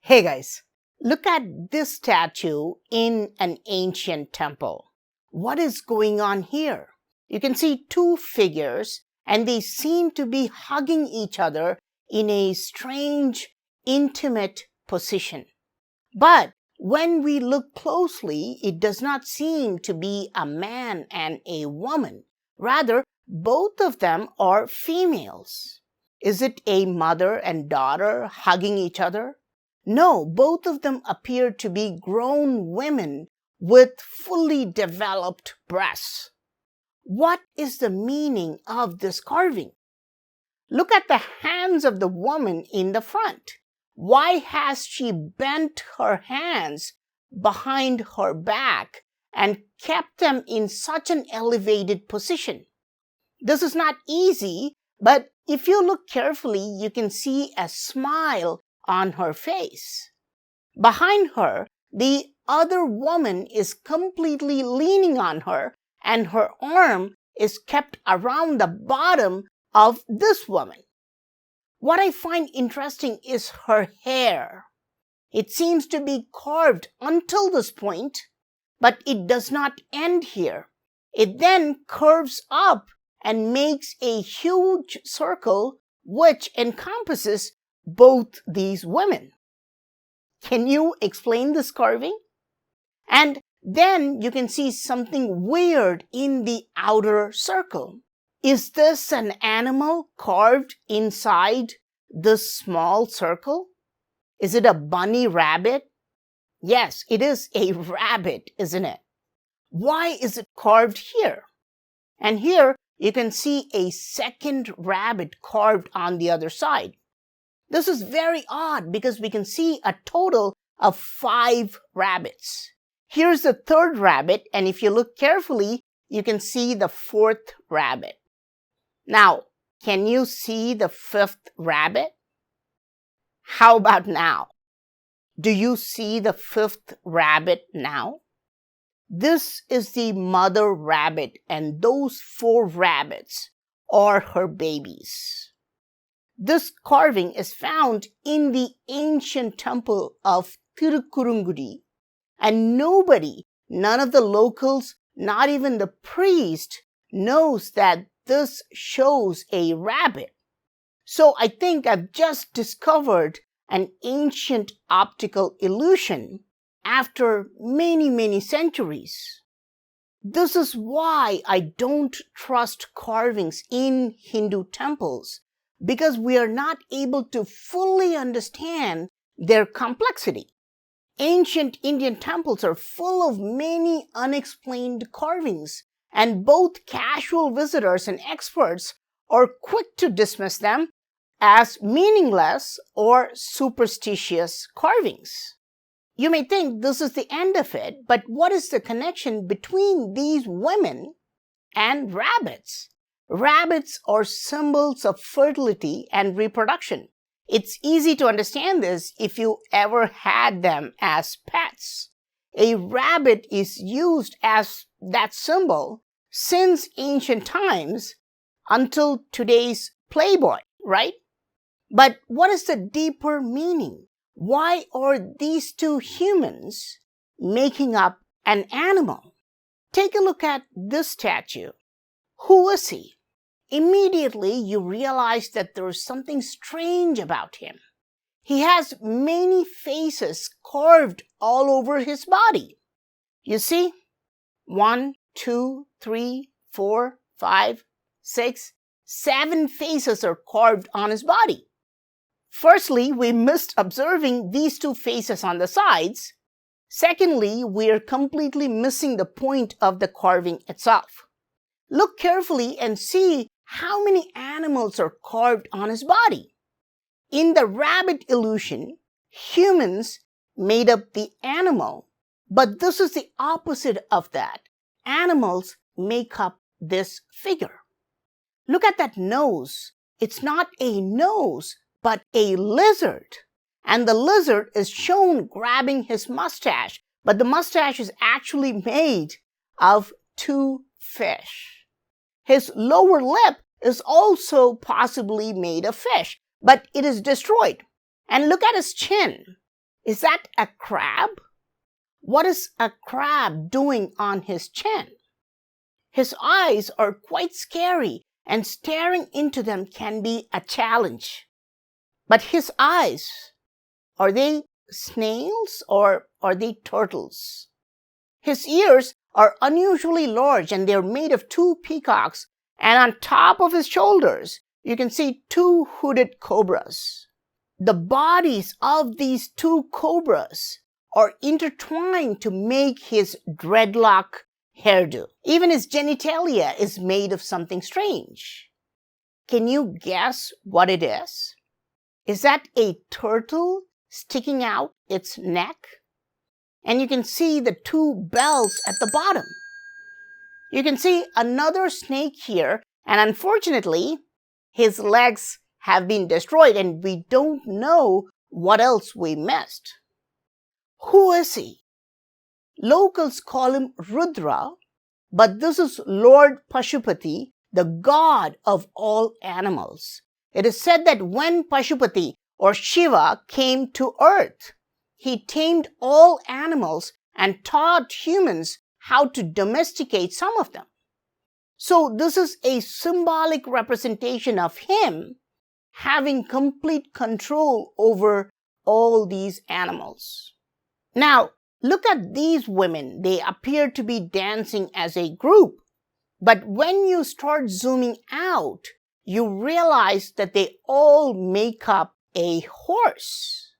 Hey guys, look at this statue in an ancient temple. What is going on here? You can see two figures and they seem to be hugging each other in a strange, intimate position. But when we look closely, it does not seem to be a man and a woman. Rather, both of them are females. Is it a mother and daughter hugging each other? No, both of them appear to be grown women with fully developed breasts. What is the meaning of this carving? Look at the hands of the woman in the front. Why has she bent her hands behind her back and kept them in such an elevated position? This is not easy, but if you look carefully, you can see a smile on her face. Behind her, the other woman is completely leaning on her, and her arm is kept around the bottom of this woman. What I find interesting is her hair. It seems to be carved until this point, but it does not end here. It then curves up and makes a huge circle which encompasses both these women. Can you explain this carving? And then you can see something weird in the outer circle. Is this an animal carved inside this small circle? Is it a bunny rabbit? Yes, it is a rabbit, isn't it? Why is it carved here? And here you can see a second rabbit carved on the other side. This is very odd because we can see a total of 5 rabbits. Here's the third rabbit, and if you look carefully, you can see the 4th rabbit. Now, can you see the 5th rabbit? How about now? Do you see the 5th rabbit now? This is the mother rabbit, and those 4 rabbits are her babies. This carving is found in the ancient temple of Tirukkurungudi, and none of the locals, not even the priest, knows that this shows a rabbit. So I think I've just discovered an ancient optical illusion after many centuries. This is why I don't trust carvings in Hindu temples, because we are not able to fully understand their complexity. Ancient Indian temples are full of many unexplained carvings, and both casual visitors and experts are quick to dismiss them as meaningless or superstitious carvings. You may think this is the end of it, but what is the connection between these women and rabbits? Rabbits are symbols of fertility and reproduction. It's easy to understand this if you ever had them as pets. A rabbit is used as that symbol since ancient times until today's Playboy, right? But what is the deeper meaning? Why are these two humans making up an animal? Take a look at this statue. Who is he? Immediately, you realize that there is something strange about him. He has many faces carved all over his body. You see? 1, 2, 3, 4, 5, 6, 7 faces are carved on his body. Firstly, we missed observing these 2 faces on the sides. Secondly, we are completely missing the point of the carving itself. Look carefully and see how many animals are carved on his body. In the rabbit illusion, humans made up the animal, but this is the opposite of that. Animals make up this figure. Look at that nose. It's not a nose, but a lizard. And the lizard is shown grabbing his mustache, but the mustache is actually made of 2 fish. His lower lip is also possibly made of fish, but it is destroyed. And look at his chin. Is that a crab? What is a crab doing on his chin? His eyes are quite scary, and staring into them can be a challenge. But his eyes, are they snails or are they turtles? His ears are unusually large and they're made of two peacocks, and on top of his shoulders, you can see two hooded cobras. The bodies of these two cobras are intertwined to make his dreadlock hairdo. Even his genitalia is made of something strange. Can you guess what it is? Is that a turtle sticking out its neck? And you can see the two bells at the bottom. You can see another snake here, and unfortunately, his legs have been destroyed and we don't know what else we missed. Who is he? Locals call him Rudra, but this is Lord Pashupati, the god of all animals. It is said that when Pashupati or Shiva came to earth, he tamed all animals and taught humans how to domesticate some of them. So this is a symbolic representation of him having complete control over all these animals. Now, look at these women. They appear to be dancing as a group. But when you start zooming out, you realize that they all make up a horse.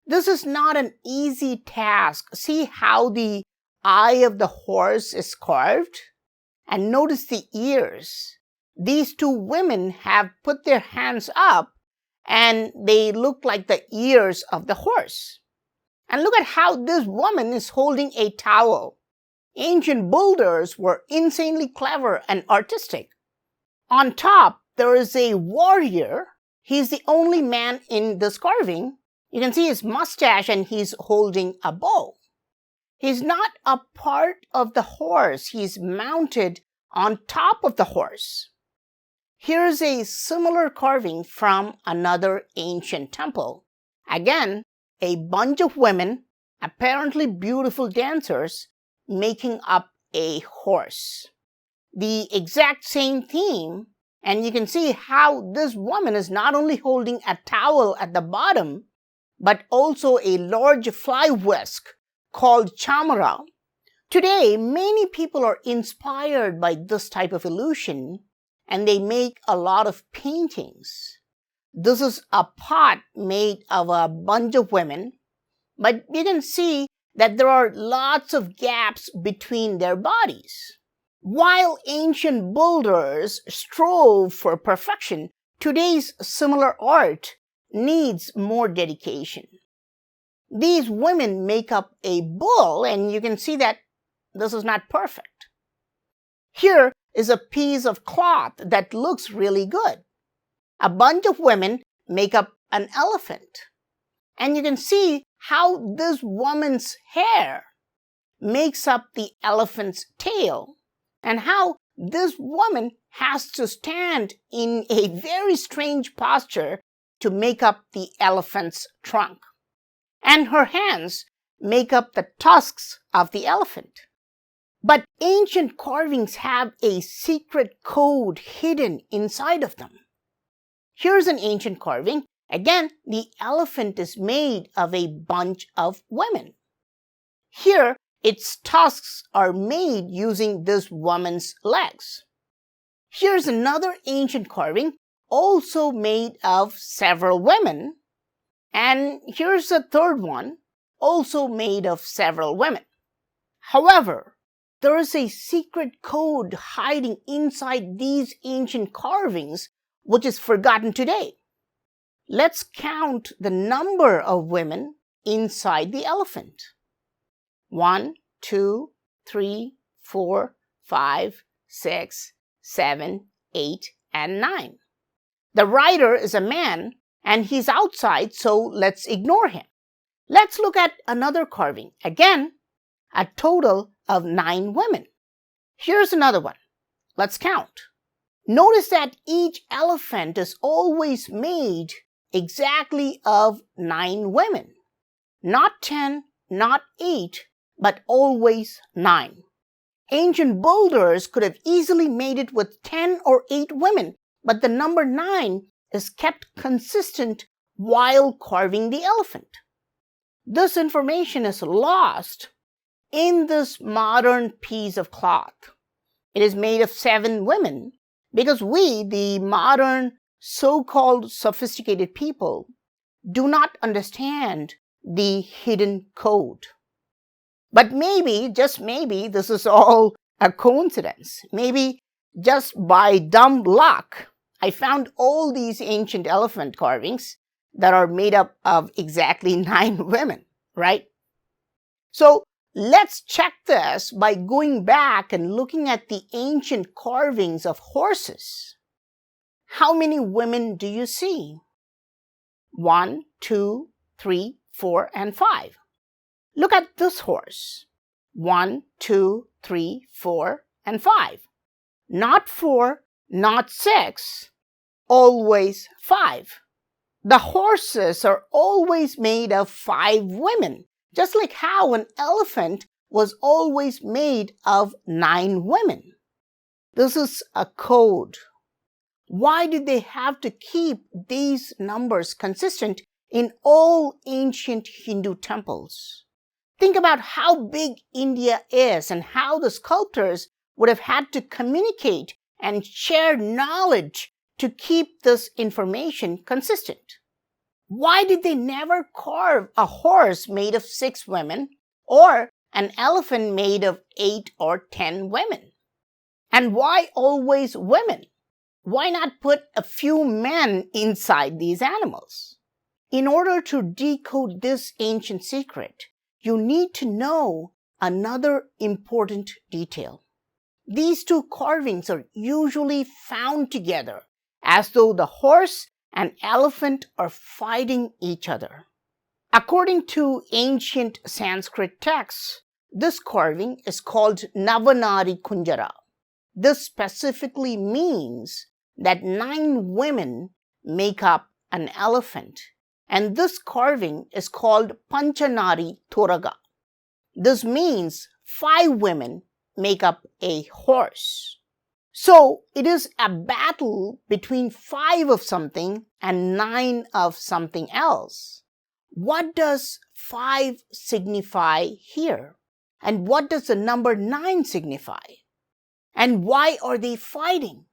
This is not an easy task. See how the eye of the horse is carved? And notice the ears. These two women have put their hands up and they look like the ears of the horse. And look at how this woman is holding a towel. Ancient builders were insanely clever and artistic. On top, there is a warrior. He's the only man in this carving. You can see his mustache and he's holding a bow. He's not a part of the horse. He's mounted on top of the horse. Here's a similar carving from another ancient temple. Again, a bunch of women, apparently beautiful dancers, making up a horse. The exact same theme, and you can see how this woman is not only holding a towel at the bottom, but also a large fly whisk called chamara. Today, many people are inspired by this type of illusion, and they make a lot of paintings. This is a pot made of a bunch of women, but you can see that there are lots of gaps between their bodies. While ancient builders strove for perfection, today's similar art needs more dedication. These women make up a bull, and you can see that this is not perfect. Here is a piece of cloth that looks really good. A bunch of women make up an elephant. And you can see how this woman's hair makes up the elephant's tail, and how this woman has to stand in a very strange posture to make up the elephant's trunk. And her hands make up the tusks of the elephant. But ancient carvings have a secret code hidden inside of them. Here's an ancient carving. Again, the elephant is made of a bunch of women. Here, its tusks are made using this woman's legs. Here's another ancient carving, also made of several women. And here's a third one, also made of several women. However, there is a secret code hiding inside these ancient carvings, which is forgotten today. Let's count the number of women inside the elephant. 1, 2, 3, 4, 5, 6, 7, 8, and 9. The rider is a man and he's outside, so let's ignore him. Let's look at another carving. Again, a total of 9 women. Here's another one. Let's count. Notice that each elephant is always made exactly of 9 women. Not 10, not 8, but always 9. Ancient builders could have easily made it with 10 or 8 women, but the number 9 is kept consistent while carving the elephant. This information is lost in this modern piece of cloth. It is made of 7 women because we, the modern so-called sophisticated people, do not understand the hidden code. But maybe, just maybe, this is all a coincidence. Maybe just by dumb luck, I found all these ancient elephant carvings that are made up of exactly 9 women, right? So let's check this by going back and looking at the ancient carvings of horses. How many women do you see? 1, 2, 3, 4, and 5. Look at this horse. 1, 2, 3, 4, and 5. Not 4, not 6, always 5. The horses are always made of 5 women, just like how an elephant was always made of 9 women. This is a code. Why did they have to keep these numbers consistent in all ancient Hindu temples? Think about how big India is and how the sculptors would have had to communicate and share knowledge to keep this information consistent. Why did they never carve a horse made of 6 women or an elephant made of 8 or 10 women? And why always women? Why not put a few men inside these animals? In order to decode this ancient secret, you need to know another important detail. These 2 carvings are usually found together as though the horse and elephant are fighting each other. According to ancient Sanskrit texts, this carving is called Navanari Kunjara. This specifically means that 9 women make up an elephant, and this carving is called Panchanari Toraga. This means 5 women make up a horse. So it is a battle between 5 of something and 9 of something else. What does 5 signify here? And what does the number 9 signify? And why are they fighting?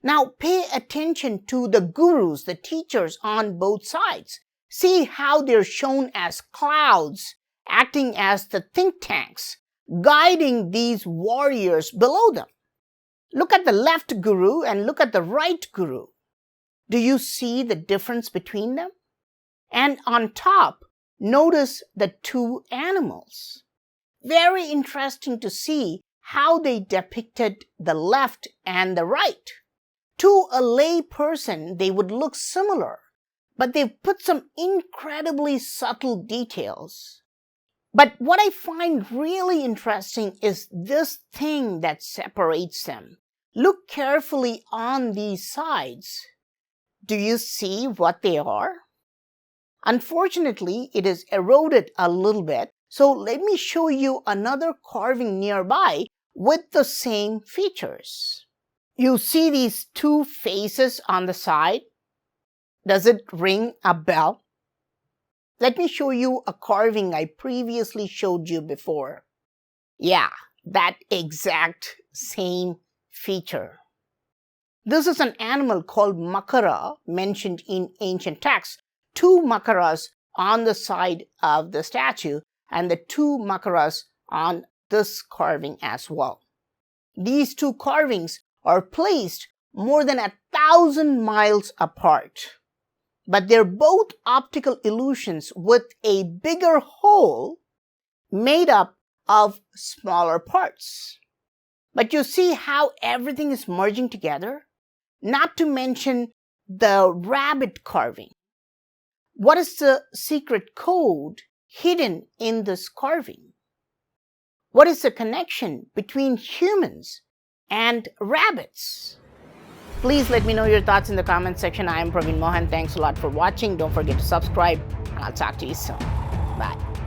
Now pay attention to the gurus, the teachers on both sides. See how they're shown as clouds, acting as the think tanks, guiding these warriors below them. Look at the left guru and look at the right guru. Do you see the difference between them? And on top, notice the 2 animals. Very interesting to see how they depicted the left and the right. To a lay person, they would look similar, but they've put some incredibly subtle details. But what I find really interesting is this thing that separates them. Look carefully on these sides. Do you see what they are? Unfortunately, it is eroded a little bit, so let me show you another carving nearby with the same features. You see these 2 faces on the side? Does it ring a bell? Let me show you a carving I previously showed you before. Yeah, that exact same feature. This is an animal called Makara mentioned in ancient texts. 2 Makaras on the side of the statue and the 2 Makaras on this carving as well. These 2 carvings are placed more than 1,000 miles apart. But they're both optical illusions with a bigger whole made up of smaller parts. But you see how everything is merging together? Not to mention the rabbit carving. What is the secret code hidden in this carving? What is the connection between humans and rabbits? Please let me know your thoughts in the comment section. I am PraveenMohan. Thanks a lot for watching. Don't forget to subscribe, and I'll talk to you soon. Bye.